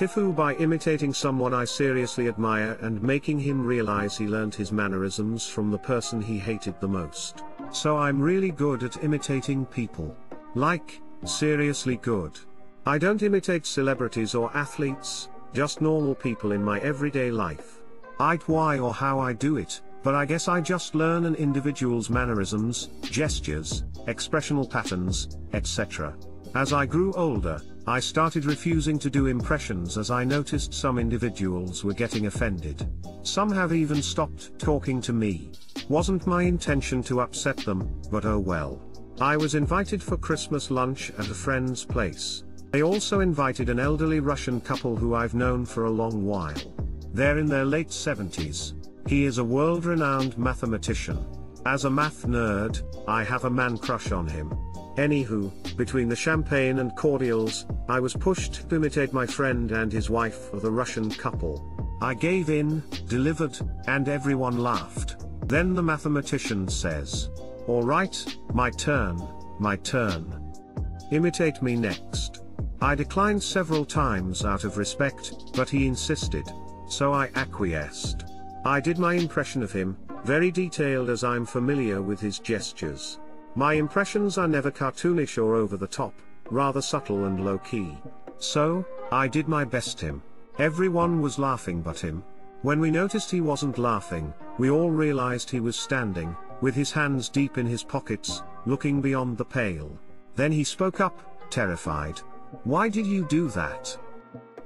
TIFU by imitating someone I seriously admire and making him realize he learned his mannerisms from the person he hated the most. So I'm really good at imitating people. Like, seriously good. I don't imitate celebrities or athletes, just normal people in my everyday life. Why or how I do it, but I guess I just learn an individual's mannerisms, gestures, expressional patterns, etc. As I grew older, I started refusing to do impressions as I noticed some individuals were getting offended. Some have even stopped talking to me. Wasn't my intention to upset them, but oh well. I was invited for Christmas lunch at a friend's place. They also invited an elderly Russian couple who I've known for a long while. They're in their late 70s. He is a world-renowned mathematician. As a math nerd, I have a man crush on him. Anywho, between the champagne and cordials, I was pushed to imitate my friend and his wife of the Russian couple. I gave in, delivered, and everyone laughed. Then the mathematician says, "All right, my turn, my turn. Imitate me next." I declined several times out of respect, but he insisted. So I acquiesced. I did my impression of him, very detailed as I'm familiar with his gestures. My impressions are never cartoonish or over the top, rather subtle and low-key. So, I did my best him. Everyone was laughing but him. When we noticed he wasn't laughing, we all realized he was standing, with his hands deep in his pockets, looking beyond the pale. Then he spoke up, terrified. "Why did you do that?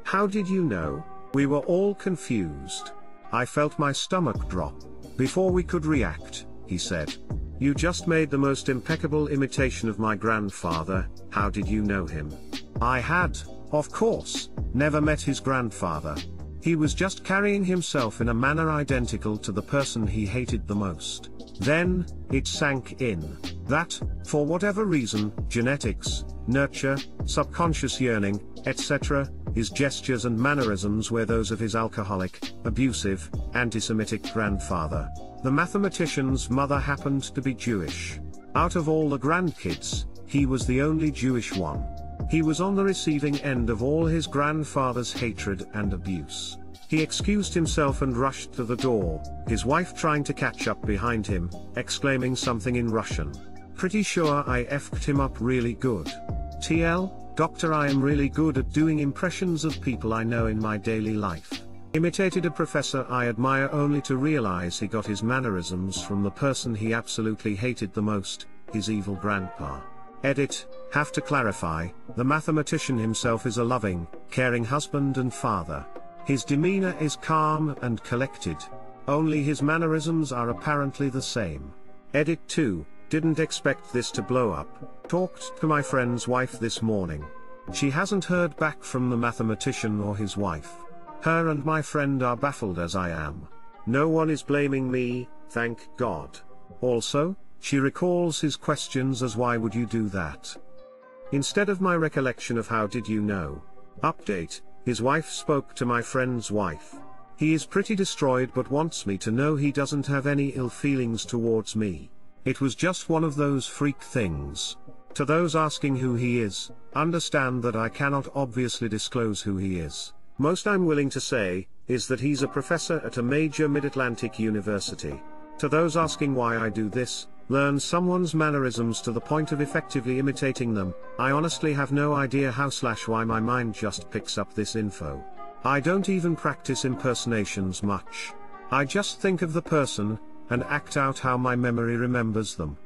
How did you know?" We were all confused. I felt my stomach drop. Before we could react, he said, "You just made the most impeccable imitation of my grandfather. How did you know him?" I had, of course, never met his grandfather. He was just carrying himself in a manner identical to the person he hated the most. Then, it sank in. That, for whatever reason, genetics, nurture, subconscious yearning, etc., his gestures and mannerisms were those of his alcoholic, abusive, anti-Semitic grandfather. The mathematician's mother happened to be Jewish. Out of all the grandkids, he was the only Jewish one. He was on the receiving end of all his grandfather's hatred and abuse. He excused himself and rushed to the door, his wife trying to catch up behind him, exclaiming something in Russian. Pretty sure I effed him up really good. TL, Doctor, I am really good at doing impressions of people I know in my daily life. Imitated a professor I admire only to realize he got his mannerisms from the person he absolutely hated the most, his evil grandpa. Edit, have to clarify, the mathematician himself is a loving, caring husband and father. His demeanor is calm and collected. Only his mannerisms are apparently the same. Edit 2, didn't expect this to blow up. Talked to my friend's wife this morning. She hasn't heard back from the mathematician or his wife. Her and my friend are baffled as I am. No one is blaming me, thank God. Also, she recalls his questions as why would you do that? Instead of my recollection of how did you know. Update, his wife spoke to my friend's wife. He is pretty destroyed but wants me to know he doesn't have any ill feelings towards me. It was just one of those freak things. To those asking who he is, understand that I cannot obviously disclose who he is. Most I'm willing to say, is that he's a professor at a major mid-Atlantic university. To those asking why I do this, learn someone's mannerisms to the point of effectively imitating them, I honestly have no idea how/why my mind just picks up this info. I don't even practice impersonations much. I just think of the person, and act out how my memory remembers them.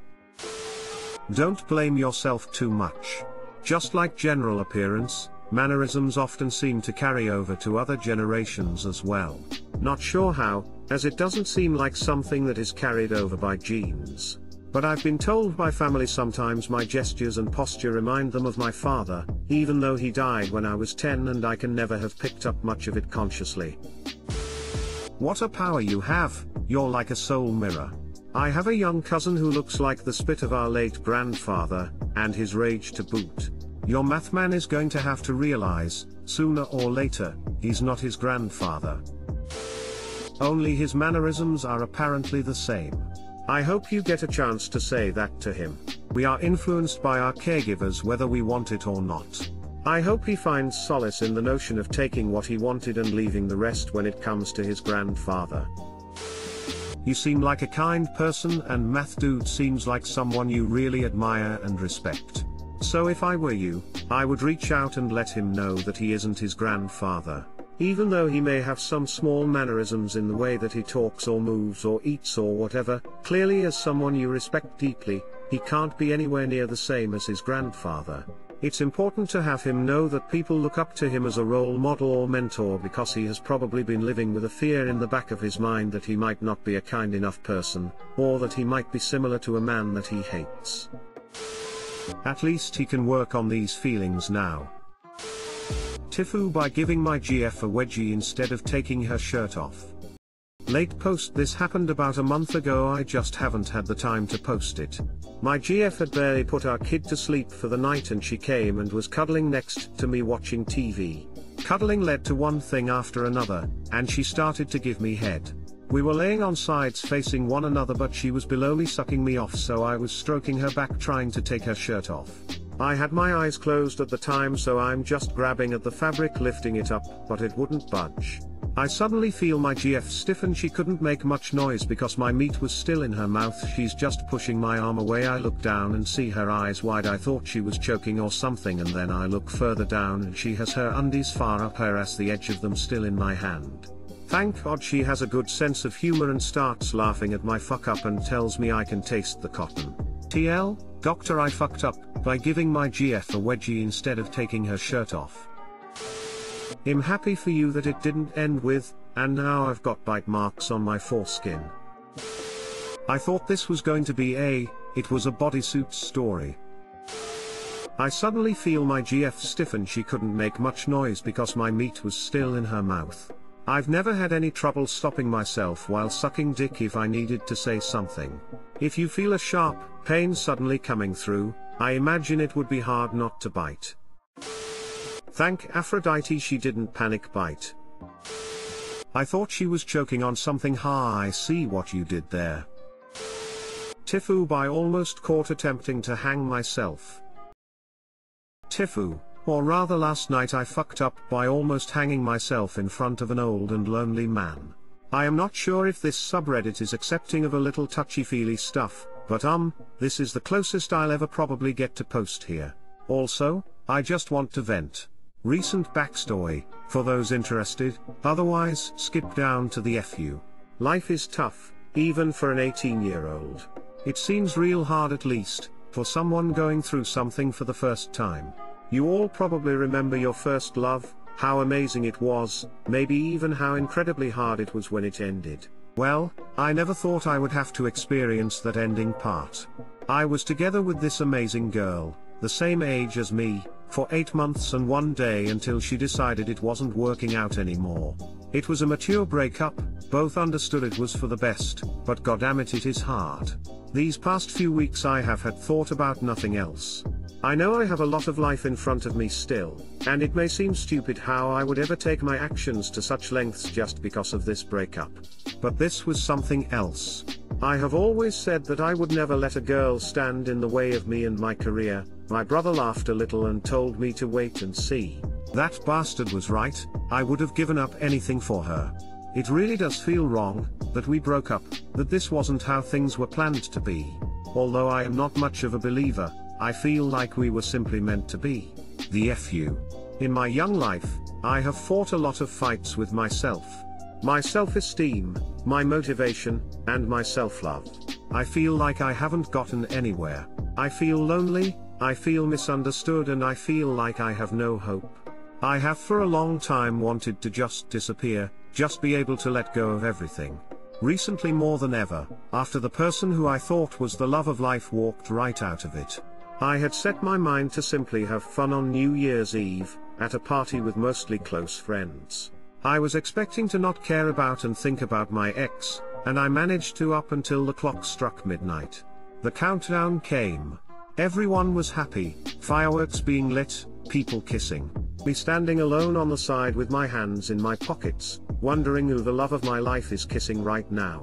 Don't blame yourself too much. Just like general appearance, mannerisms often seem to carry over to other generations as well. Not sure how, as it doesn't seem like something that is carried over by genes. But I've been told by family sometimes my gestures and posture remind them of my father, even though he died when I was 10 and I can never have picked up much of it consciously. What a power you have, you're like a soul mirror. I have a young cousin who looks like the spit of our late grandfather, and his rage to boot. Your math man is going to have to realize, sooner or later, he's not his grandfather. Only his mannerisms are apparently the same. I hope you get a chance to say that to him. We are influenced by our caregivers whether we want it or not. I hope he finds solace in the notion of taking what he wanted and leaving the rest when it comes to his grandfather. You seem like a kind person, and Math Dude seems like someone you really admire and respect. So if I were you, I would reach out and let him know that he isn't his grandfather. Even though he may have some small mannerisms in the way that he talks or moves or eats or whatever, clearly as someone you respect deeply, he can't be anywhere near the same as his grandfather. It's important to have him know that people look up to him as a role model or mentor, because he has probably been living with a fear in the back of his mind that he might not be a kind enough person, or that he might be similar to a man that he hates. At least he can work on these feelings now. TIFU by giving my GF a wedgie instead of taking her shirt off. Late post. This happened about a month ago, I just haven't had the time to post it. My GF had barely put our kid to sleep for the night and she came and was cuddling next to me watching TV. Cuddling led to one thing after another, and she started to give me head. We were laying on sides facing one another, but she was below me sucking me off, so I was stroking her back trying to take her shirt off. I had my eyes closed at the time, so I'm just grabbing at the fabric lifting it up, but it wouldn't budge. I suddenly feel my GF stiffen. She couldn't make much noise because my meat was still in her mouth. She's just pushing my arm away. I look down and see her eyes wide. I thought she was choking or something, and then I look further down and she has her undies far up her ass, the edge of them still in my hand. Thank God she has a good sense of humor and starts laughing at my fuck up and tells me I can taste the cotton. TL, doctor, I fucked up by giving my GF a wedgie instead of taking her shirt off. I'm happy for you that it didn't end with, and now I've got bite marks on my foreskin. I thought this was going to be it was a bodysuit story. I suddenly feel my GF stiffen. She couldn't make much noise because my meat was still in her mouth. I've never had any trouble stopping myself while sucking dick if I needed to say something. If you feel a sharp pain suddenly coming through, I imagine it would be hard not to bite. Thank Aphrodite she didn't panic bite. I thought she was choking on something. I see what you did there. TIFU by almost caught attempting to hang myself. TIFU, or rather last night I fucked up by almost hanging myself in front of an old and lonely man. I am not sure if this subreddit is accepting of a little touchy-feely stuff, but this is the closest I'll ever probably get to post here. Also, I just want to vent. Recent backstory, for those interested, otherwise skip down to the FU. Life is tough, even for an 18-year-old. It seems real hard, at least, for someone going through something for the first time. You all probably remember your first love, how amazing it was, maybe even how incredibly hard it was when it ended. Well, I never thought I would have to experience that ending part. I was together with this amazing girl, the same age as me, for 8 months and 1 day until she decided it wasn't working out anymore. It was a mature breakup, both understood it was for the best, but goddammit it is hard. These past few weeks I have had thought about nothing else. I know I have a lot of life in front of me still, and it may seem stupid how I would ever take my actions to such lengths just because of this breakup. But this was something else. I have always said that I would never let a girl stand in the way of me and my career. My brother laughed a little and told me to wait and see. That bastard was right. I would have given up anything for her. It really does feel wrong that we broke up, that this wasn't how things were planned to be. Although I am not much of a believer, I feel like we were simply meant to be. The FU. In my young life, I have fought a lot of fights with myself. My self-esteem, my motivation, and my self-love. I feel like I haven't gotten anywhere. I feel lonely, I feel misunderstood, and I feel like I have no hope. I have for a long time wanted to just disappear, just be able to let go of everything. Recently more than ever, after the person who I thought was the love of life walked right out of it. I had set my mind to simply have fun on New Year's Eve, at a party with mostly close friends. I was expecting to not care about and think about my ex, and I managed to up until the clock struck midnight. The countdown came. Everyone was happy, fireworks being lit, people kissing. Me standing alone on the side with my hands in my pockets, wondering who the love of my life is kissing right now.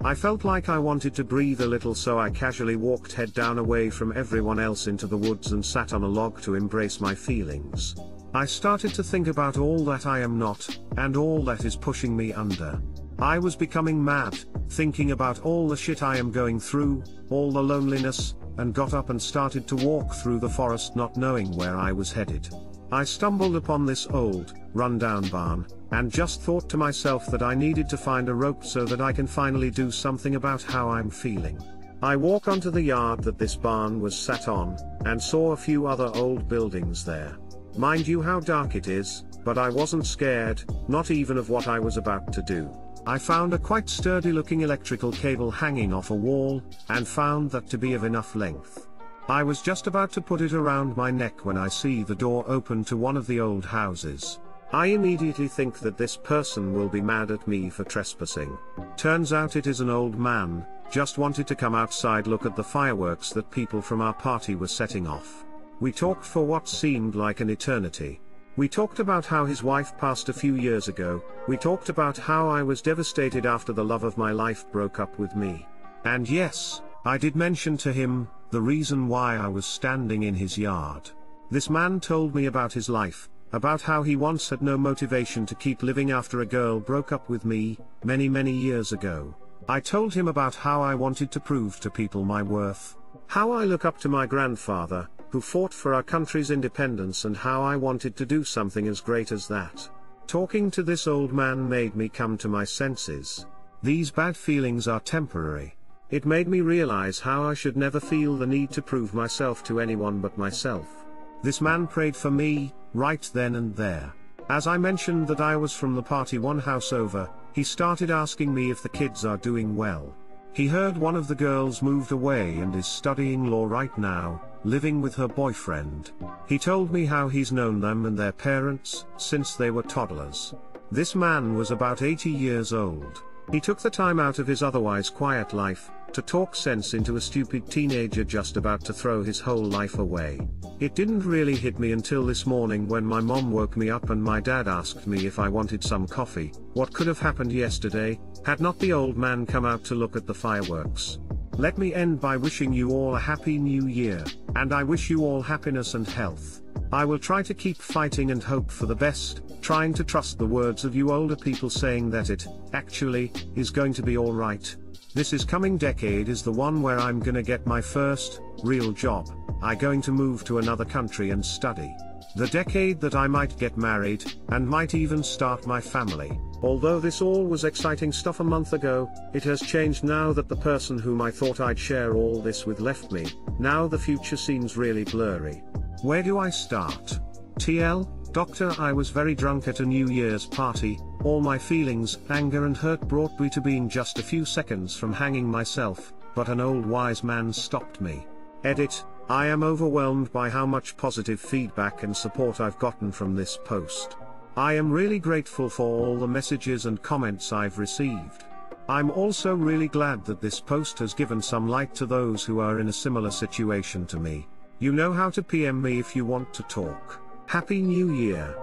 I felt like I wanted to breathe a little, so I casually walked head down away from everyone else into the woods and sat on a log to embrace my feelings. I started to think about all that I am not, and all that is pushing me under. I was becoming mad, thinking about all the shit I am going through, all the loneliness, and got up and started to walk through the forest not knowing where I was headed. I stumbled upon this old, run-down barn, and just thought to myself that I needed to find a rope so that I can finally do something about how I'm feeling. I walked onto the yard that this barn was sat on, and saw a few other old buildings there. Mind you how dark it is, but I wasn't scared, not even of what I was about to do. I found a quite sturdy looking electrical cable hanging off a wall, and found that to be of enough length. I was just about to put it around my neck when I see the door open to one of the old houses. I immediately think that this person will be mad at me for trespassing. Turns out it is an old man, just wanted to come outside look at the fireworks that people from our party were setting off. We talked for what seemed like an eternity. We talked about how his wife passed a few years ago, we talked about how I was devastated after the love of my life broke up with me. And yes, I did mention to him the reason why I was standing in his yard. This man told me about his life, about how he once had no motivation to keep living after a girl broke up with me, many years ago. I told him about how I wanted to prove to people my worth, how I look up to my grandfather, who fought for our country's independence, and how I wanted to do something as great as that. Talking to this old man made me come to my senses. These bad feelings are temporary. It made me realize how I should never feel the need to prove myself to anyone but myself. This man prayed for me, right then and there. As I mentioned that I was from the party one house over, he started asking me if the kids are doing well. He heard one of the girls moved away and is studying law right now, living with her boyfriend. He told me how he's known them and their parents since they were toddlers. This man was about 80 years old. He took the time out of his otherwise quiet life to talk sense into a stupid teenager just about to throw his whole life away. It didn't really hit me until this morning when my mom woke me up and my dad asked me if I wanted some coffee. What could have happened yesterday, had not the old man come out to look at the fireworks? Let me end by wishing you all a happy new year, and I wish you all happiness and health. I will try to keep fighting and hope for the best, trying to trust the words of you older people saying that it, actually, is going to be alright. This is coming decade is the one where I'm gonna get my first, real job, I'm going to move to another country and study. The decade that I might get married, and might even start my family. Although this all was exciting stuff a month ago, it has changed now that the person whom I thought I'd share all this with left me. Now the future seems really blurry. Where do I start? TL, Doctor, I was very drunk at a New Year's party, all my feelings, anger and hurt brought me to being just a few seconds from hanging myself, but an old wise man stopped me. Edit, I am overwhelmed by how much positive feedback and support I've gotten from this post. I am really grateful for all the messages and comments I've received. I'm also really glad that this post has given some light to those who are in a similar situation to me. You know how to PM me if you want to talk. Happy New Year.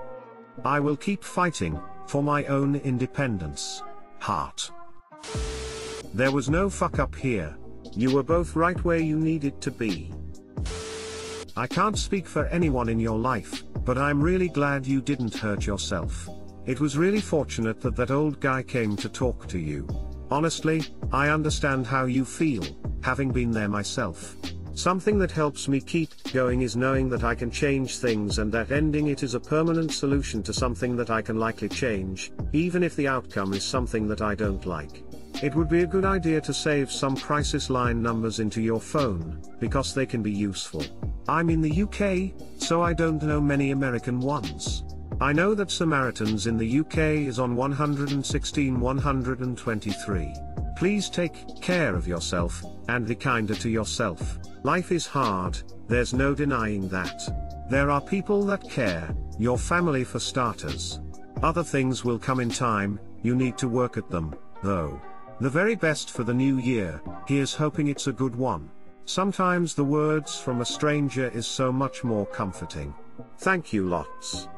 I will keep fighting for my own independence. Heart. There was no fuck up here. You were both right where you needed to be. I can't speak for anyone in your life, but I'm really glad you didn't hurt yourself. It was really fortunate that that old guy came to talk to you. Honestly, I understand how you feel, having been there myself. Something that helps me keep going is knowing that I can change things and that ending it is a permanent solution to something that I can likely change, even if the outcome is something that I don't like. It would be a good idea to save some crisis line numbers into your phone, because they can be useful. I'm in the UK, so I don't know many American ones. I know that Samaritans in the UK is on 116-123. Please take care of yourself, and be kinder to yourself. Life is hard, there's no denying that. There are people that care, your family for starters. Other things will come in time, you need to work at them, though. The very best for the new year, here's hoping it's a good one. Sometimes the words from a stranger is so much more comforting. Thank you lots.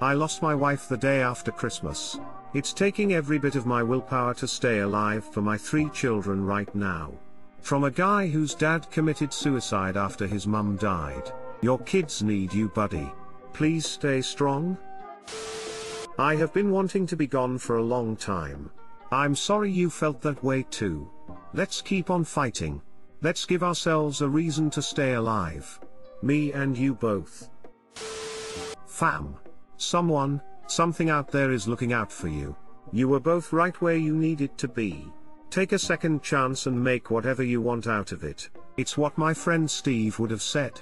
I lost my wife the day after Christmas. It's taking every bit of my willpower to stay alive for my 3 children right now. From a guy whose dad committed suicide after his mum died. Your kids need you, buddy. Please stay strong. I have been wanting to be gone for a long time. I'm sorry you felt that way too. Let's keep on fighting. Let's give ourselves a reason to stay alive. Me and you both. Fam. Someone, something out there is looking out for you. You were both right where you needed to be. Take a second chance and make whatever you want out of it. It's what my friend Steve would have said.